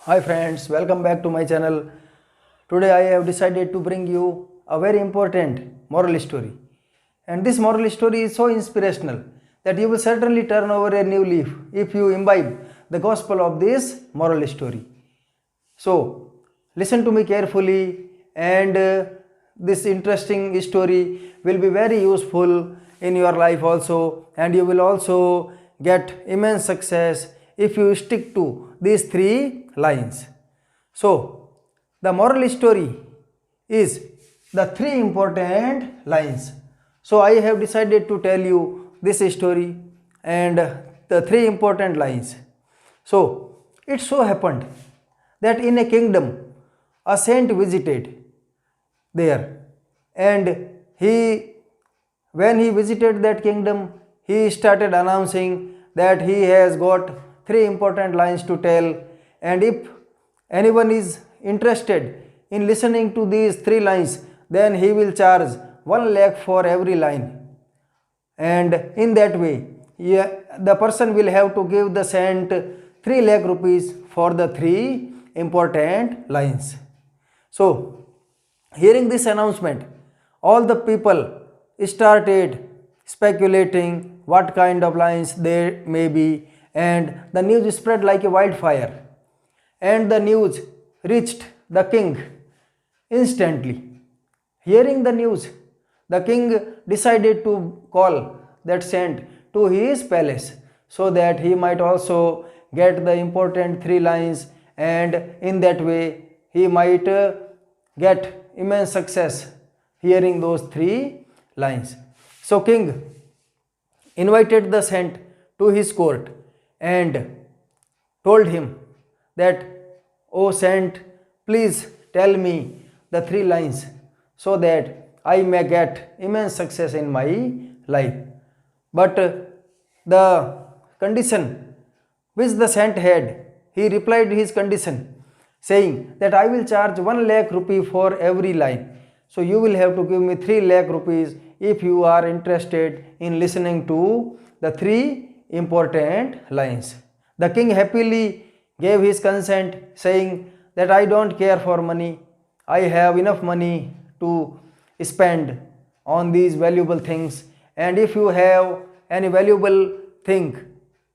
Hi friends, welcome back to my channel. Today I have decided to bring you a very important moral story. And this moral story is so inspirational that you will certainly turn over a new leaf if you imbibe the gospel of this moral story. So, listen to me carefully and this interesting story will be very useful in your life also, and you will also get immense success if you stick to these three lines. So, the moral story is the three important lines. So, I have decided to tell you this story and the three important lines. So, it so happened that in a kingdom a saint visited there, and when he visited that kingdom, he started announcing that he has got three important lines to tell, and if anyone is interested in listening to these three lines, then he will charge 1 lakh for every line, and in that way the person will have to give the saint 3 lakh rupees for the three important lines. So, hearing this announcement, all the people started speculating what kind of lines there may be, and the news spread like a wildfire. And the news reached the king instantly. Hearing the news, the king decided to call that saint to his palace so that he might also get the important three lines, and in that way he might get immense success hearing those three lines. So king invited the saint to his court and told him that, "O saint, please tell me the three lines so that I may get immense success in my life." But the condition which the saint had, he replied his condition saying that I will charge 1 lakh rupee for every line. So you will have to give me 3 lakh rupees if you are interested in listening to the three important lines. The king happily gave his consent, saying that I don't care for money. I have enough money to spend on these valuable things, and if you have any valuable thing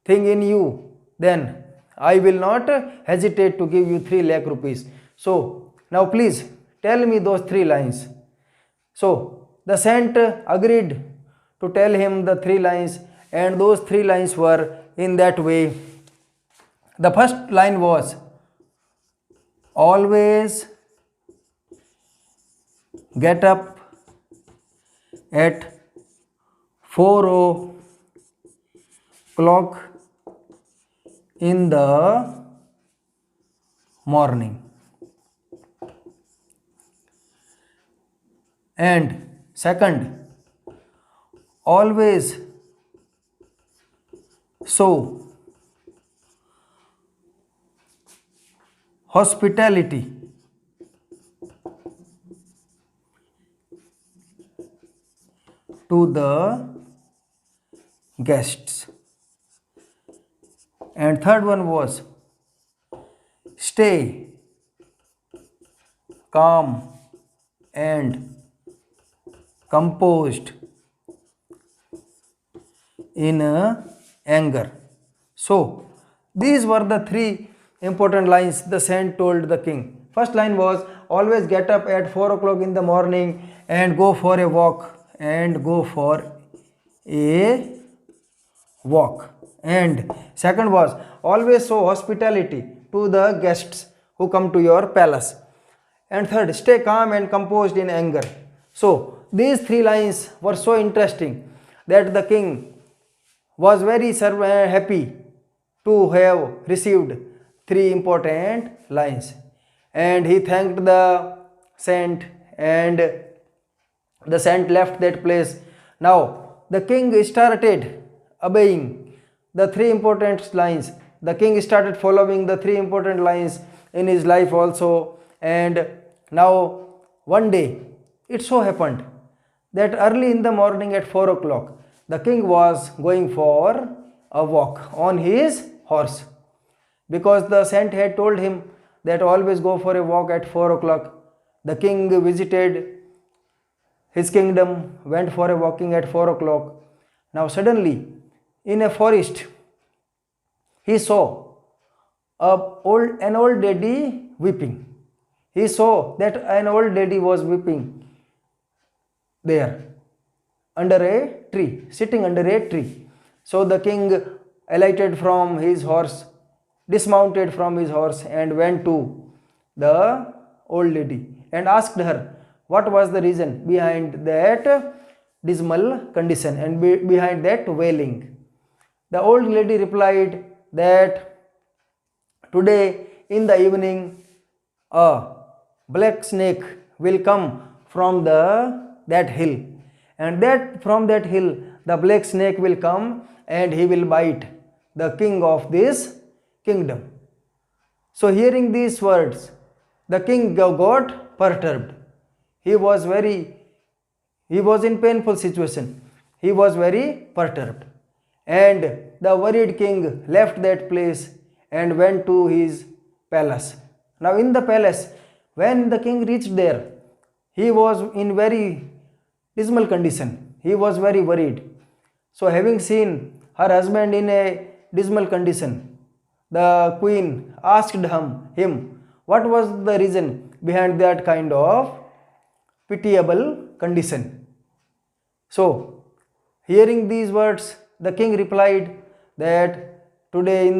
in you, then I will not hesitate to give you 3 lakh rupees. So now please tell me those three lines. So the saint agreed to tell him the three lines, and those three lines were in that way. The first line was, "Always get up at 4 o'clock in the morning." And second, "Always show hospitality to the guests." And third one was, "Stay calm and composed in anger." So these were the three important lines the saint told the king. First line was, "Always get up at 4 o'clock in the morning and go for a walk and go for a walk." And second was, "Always show hospitality to the guests who come to your palace." And third, "Stay calm and composed in anger." So these three lines were so interesting that the king was very happy to have received three important lines, and he thanked the saint, and the saint left that place. Now the king started obeying the three important lines. The king started following the three important lines in his life also, and now one day it so happened that early in the morning at 4 o'clock the king was going for a walk on his horse, because the saint had told him that always go for a walk at 4 o'clock. The king visited his kingdom, went for a walking at 4 o'clock. Now suddenly in a forest he saw an old lady weeping. He saw that an old lady was weeping there under a tree, sitting under a tree. So the king alighted from his horse, dismounted from his horse, and went to the old lady and asked her what was the reason behind that dismal condition and behind that wailing. The old lady replied that today in the evening a black snake will come from that hill, and that from that hill the black snake will come and he will bite the king of this kingdom. So hearing these words, the king got perturbed. He was in painful situation. He was very perturbed, and the worried king left that place and went to his palace. Now in the palace, when the king reached there, he was in very dismal condition. He was very worried. So having seen her husband in a dismal condition, the queen asked him what was the reason behind that kind of pitiable condition. So hearing these words, the king replied that today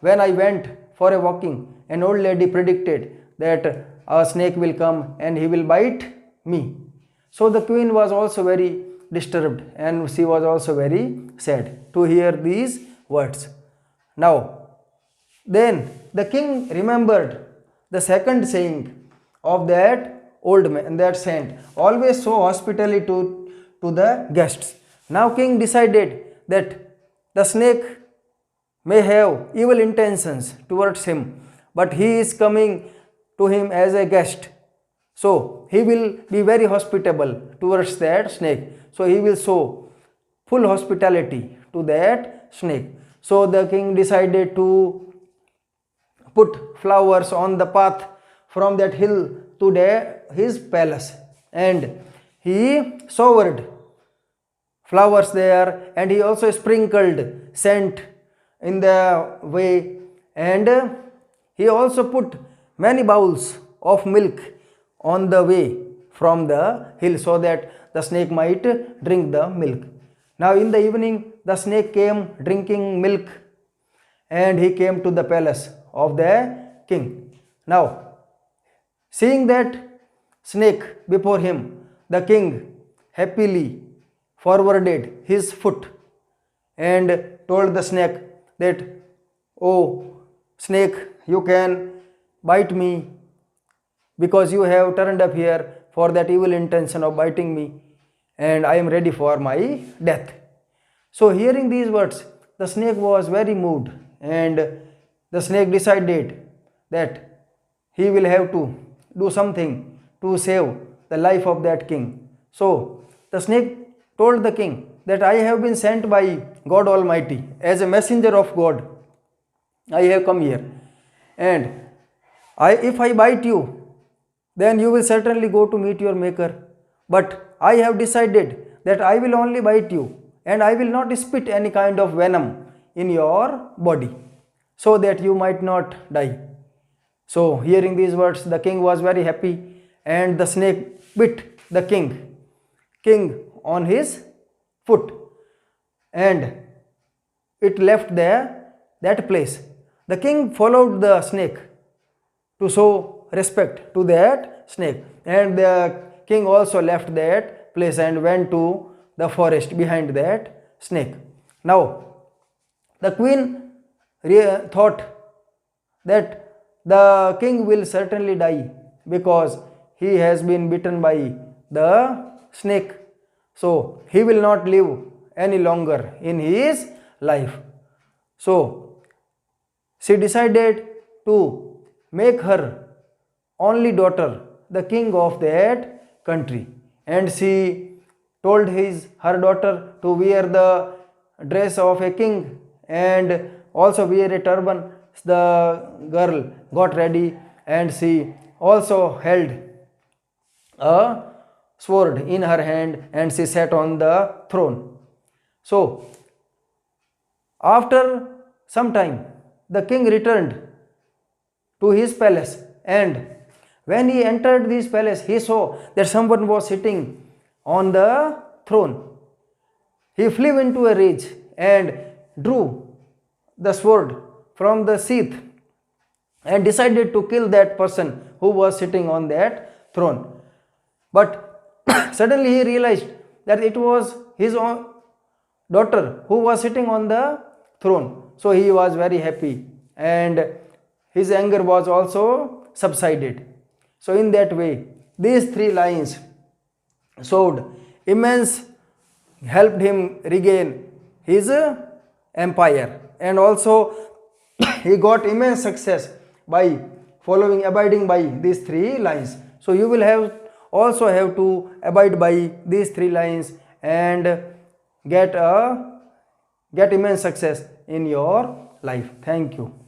when I went for a walking, an old lady predicted that a snake will come and he will bite me. So the queen was also very disturbed and she was also very sad to hear these words. Now then the king remembered the second saying of that old man, that saint, always show hospitality to the guests. Now king decided that the snake may have evil intentions towards him, but he is coming to him as a guest. So he will be very hospitable towards that snake. So he will show full hospitality to that snake. So the king decided to put flowers on the path from that hill to his palace, and he showered flowers there, and he also sprinkled scent in the way, and he also put many bowls of milk on the way from the hill so that the snake might drink the milk. Now in the evening the snake came drinking milk, and he came to the palace of the king. Now seeing that snake before him, the king happily forwarded his foot and told the snake that, "Oh snake, you can bite me because you have turned up here for that evil intention of biting me, and I am ready for my death." So hearing these words, the snake was very moved, and the snake decided that he will have to do something to save the life of that king. So the snake told the king that I have been sent by God Almighty as a messenger of God. I have come here, and if I bite you, then you will certainly go to meet your maker. But I have decided that I will only bite you, and I will not spit any kind of venom in your body, so that you might not die. So hearing these words, the king was very happy, and the snake bit the king on his foot, and it left that place. The king followed the snake to show respect to that snake, and the king also left that place and went to the forest behind that snake. Now the queen thought that the king will certainly die because he has been bitten by the snake, so he will not live any longer in his life. So she decided to make her only daughter the king of that country, and she told her daughter to wear the dress of a king and also wear a turban. The girl got ready and she also held a sword in her hand and she sat on the throne. So, after some time, the king returned to his palace, and when he entered this palace, he saw that someone was sitting on the throne. He flew into a rage and drew the sword from the sheath and decided to kill that person who was sitting on that throne. But suddenly he realized that it was his own daughter who was sitting on the throne. So he was very happy and his anger was also subsided. So in that way, these three lines showed immense, helped him regain his empire, and also he got immense success by abiding by these three lines. So you will also have to abide by these three lines and get immense success in your life. Thank you.